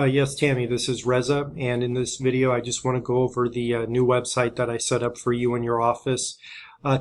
Yes, Tammy, this is Reza, and in this video I just want to go over the new website that I set up for you in your office.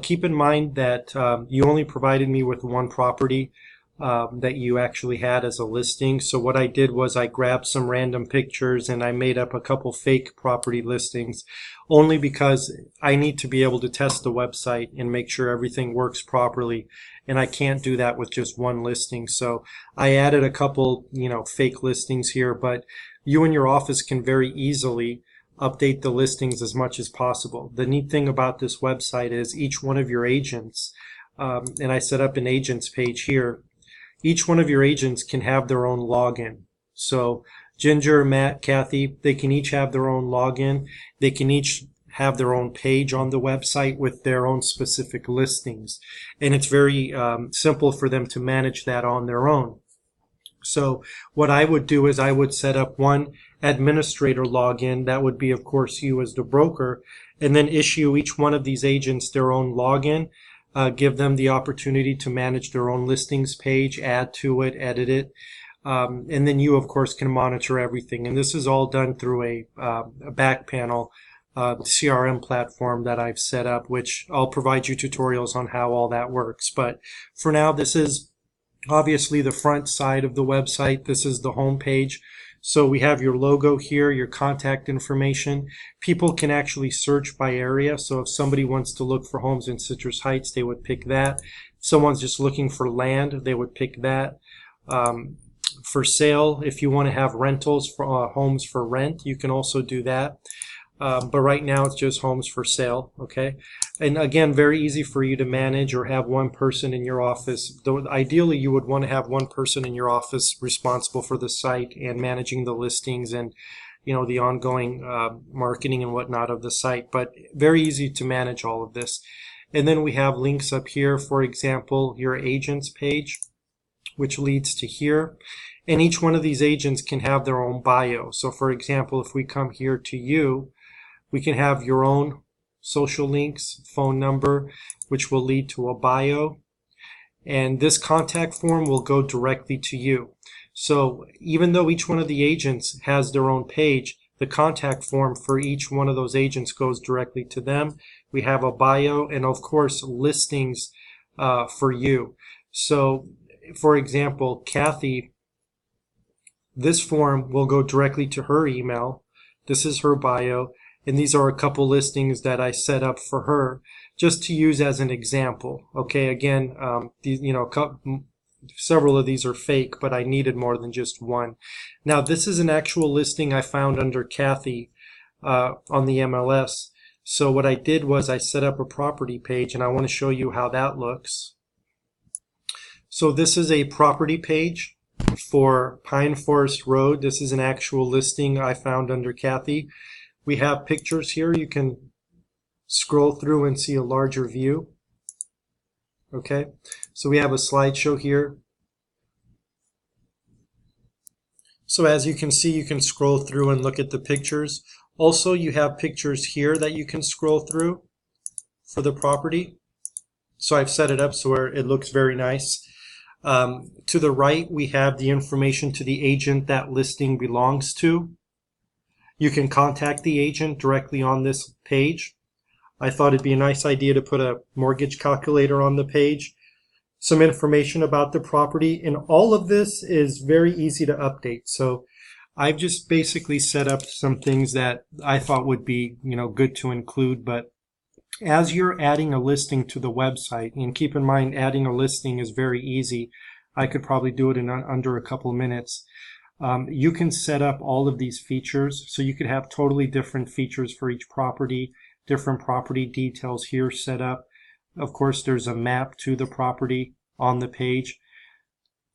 Keep in mind that you only provided me with one property that you actually had as a listing. So what I did was I grabbed some random pictures and I made up a couple fake property listings only because I need to be able to test the website and make sure everything works properly. And I can't do that with just one listing. So I added a couple, fake listings here, but you and your office can very easily update the listings as much as possible. The neat thing about this website is each one of your agents, and I set up an agents page here, each one of your agents can have their own login. So Ginger, Matt, Kathy, they can each have their own login. They can each have their own page on the website with their own specific listings. And it's very simple for them to manage that on their own. So what I would do is I would set up one administrator login. That would be, of course, you as the broker, and then issue each one of these agents their own login. Give them the opportunity to manage their own listings page, add to it, edit it. And then you, of course, can monitor everything. And this is all done through a back panel CRM platform that I've set up, which I'll provide you tutorials on how all that works. But for now, this is obviously the front side of the website. This is the home page. So we have your logo here, your contact information. People can actually search by area. So if somebody wants to look for homes in Citrus Heights, they would pick that. If someone's just looking for land, they would pick that. For sale, if you want to have rentals for homes for rent, you can also do that. But right now it's just homes for sale, okay? And again, very easy for you to manage or have one person in your office. Though ideally, you would want to have one person in your office responsible for the site and managing the listings and, the ongoing marketing and whatnot of the site. But very easy to manage all of this. And then we have links up here, for example, your agents page, which leads to here. And each one of these agents can have their own bio. So for example, if we come here to you, we can have your own social links, phone number, which will lead to a bio. And this contact form will go directly to you. So even though each one of the agents has their own page, the contact form for each one of those agents goes directly to them. We have a bio and, of course, listings for you. So, for example, Kathy, this form will go directly to her email. This is her bio. And these are a couple listings that I set up for her just to use as an example. Okay, again, several of these are fake, but I needed more than just one. Now, this is an actual listing I found under Kathy on the MLS. So what I did was I set up a property page, and I want to show you how that looks. So this is a property page for Pine Forest Road. This is an actual listing I found under Kathy. We have pictures here. You can scroll through and see a larger view. Okay, so we have a slideshow here. So as you can see, you can scroll through and look at the pictures. Also, you have pictures here that you can scroll through for the property. So I've set it up so where it looks very nice. To the right, we have the information to the agent that listing belongs to. You can contact the agent directly on this page. I thought it'd be a nice idea to put a mortgage calculator on the page, some information about the property, and all of this is very easy to update. So I've just basically set up some things that I thought would be, good to include. But as you're adding a listing to the website, and keep in mind, adding a listing is very easy. I could probably do it in under a couple of minutes. You can set up all of these features. So you could have totally different features for each property, different property details here set up. Of course, there's a map to the property on the page.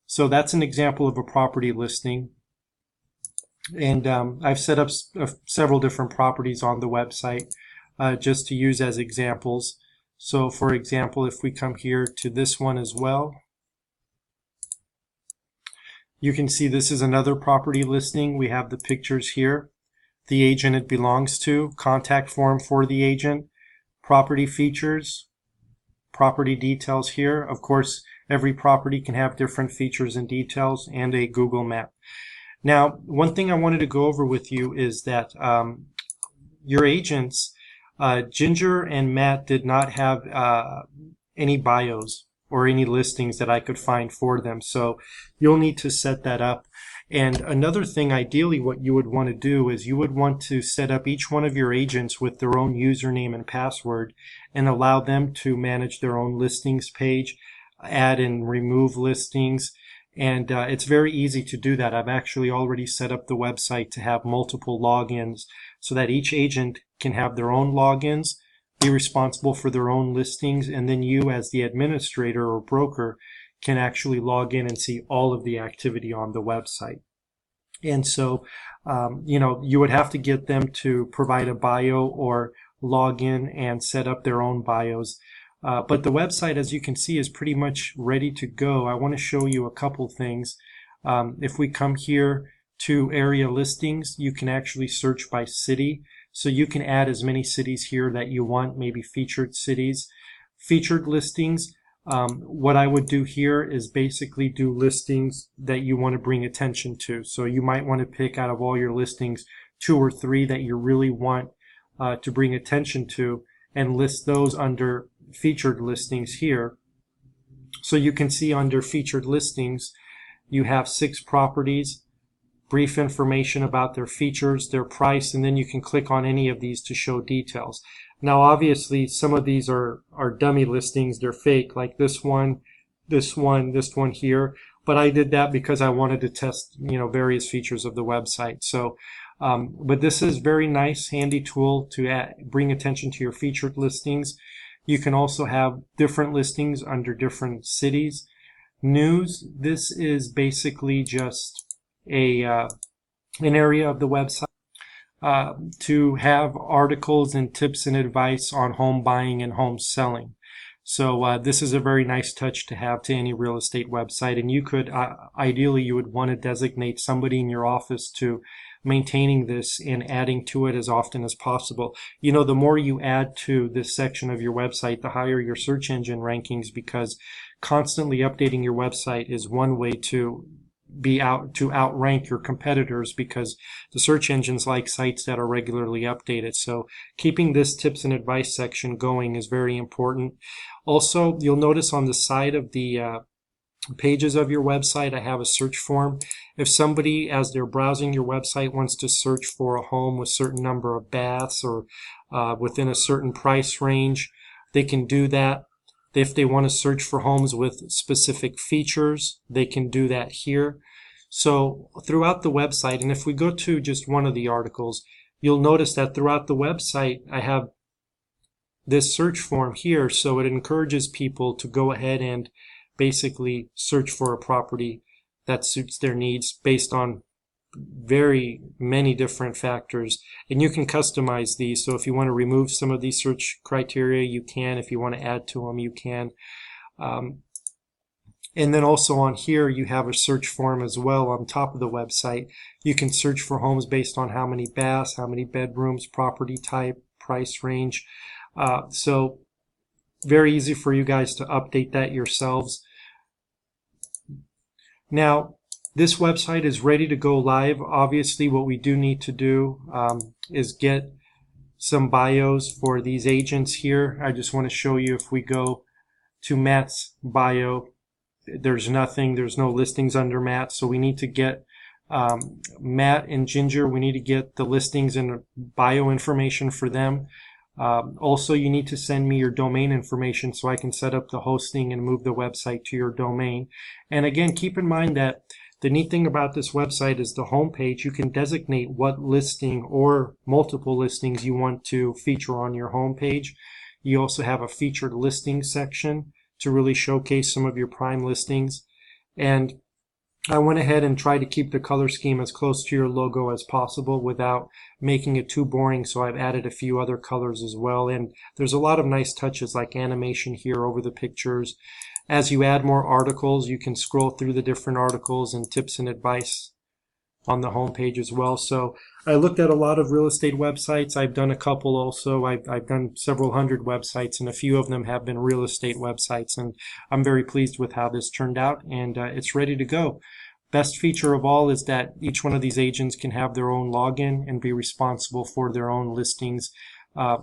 So that's an example of a property listing. And I've set up several different properties on the website just to use as examples. So for example, if we come here to this one as well, you can see this is another property listing. We have the pictures here, the agent it belongs to, contact form for the agent, property features, property details here. Of course, every property can have different features and details, and a Google map. Now, one thing I wanted to go over with you is that your agents, Ginger and Matt, did not have any bios or any listings that I could find for them. So you'll need to set that up. And another thing, ideally, what you would want to do is you would want to set up each one of your agents with their own username and password and allow them to manage their own listings page, add and remove listings. And it's very easy to do that. I've actually already set up the website to have multiple logins so that each agent can have their own logins, be responsible for their own listings, and then you as the administrator or broker can actually log in and see all of the activity on the website. And so, you would have to get them to provide a bio or log in and set up their own bios. But the website, as you can see, is pretty much ready to go. I want to show you a couple things. If we come here to area listings, you can actually search by city. So you can add as many cities here that you want, maybe featured cities. Featured listings, what I would do here is basically do listings that you want to bring attention to. So you might want to pick out of all your listings 2 or 3 that you really want to bring attention to and list those under featured listings here. So you can see under featured listings, you have 6 properties, brief information about their features, their price, and then you can click on any of these to show details. Now, obviously, some of these are dummy listings. They're fake, like this one, this one here. But I did that because I wanted to test, various features of the website. So, but this is very nice, handy tool to bring attention to your featured listings. You can also have different listings under different cities. News, this is basically just an area of the website to have articles and tips and advice on home buying and home selling. So this is a very nice touch to have to any real estate website. And you could, ideally, you would want to designate somebody in your office to maintaining this and adding to it as often as possible. The more you add to this section of your website, the higher your search engine rankings, because constantly updating your website is one way to outrank your competitors, because the search engines like sites that are regularly updated. So keeping this tips and advice section going is very important. Also, you'll notice on the side of the pages of your website, I have a search form. If somebody, as they're browsing your website, wants to search for a home with a certain number of baths or within a certain price range, they can do that. If they want to search for homes with specific features, they can do that here. So throughout the website, and if we go to just one of the articles, you'll notice that throughout the website, I have this search form here. So it encourages people to go ahead and basically search for a property that suits their needs based on very many different factors, and you can customize these. So if you want to remove some of these search criteria, you can. If you want to add to them, you can. And then also on here, you have a search form as well on top of the website. You can search for homes based on how many baths, how many bedrooms, property type, price range. So very easy for you guys to update that yourselves. Now, this website is ready to go live. Obviously, what we do need to do is get some bios for these agents here. I just want to show you, if we go to Matt's bio, there's nothing. There's no listings under Matt. So we need to get Matt and Ginger. We need to get the listings and bio information for them. Also, you need to send me your domain information so I can set up the hosting and move the website to your domain. And again, keep in mind that the neat thing about this website is the homepage. You can designate what listing or multiple listings you want to feature on your homepage. You also have a featured listings section to really showcase some of your prime listings. And I went ahead and tried to keep the color scheme as close to your logo as possible without making it too boring, so I've added a few other colors as well. And there's a lot of nice touches like animation here over the pictures. As you add more articles, you can scroll through the different articles and tips and advice on the homepage as well. So I looked at a lot of real estate websites. I've done a couple also. I've done several hundred websites, and a few of them have been real estate websites. And I'm very pleased with how this turned out, and it's ready to go. Best feature of all is that each one of these agents can have their own login and be responsible for their own listings,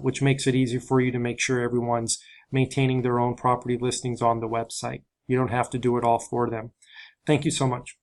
which makes it easy for you to make sure everyone's maintaining their own property listings on the website. You don't have to do it all for them. Thank you so much.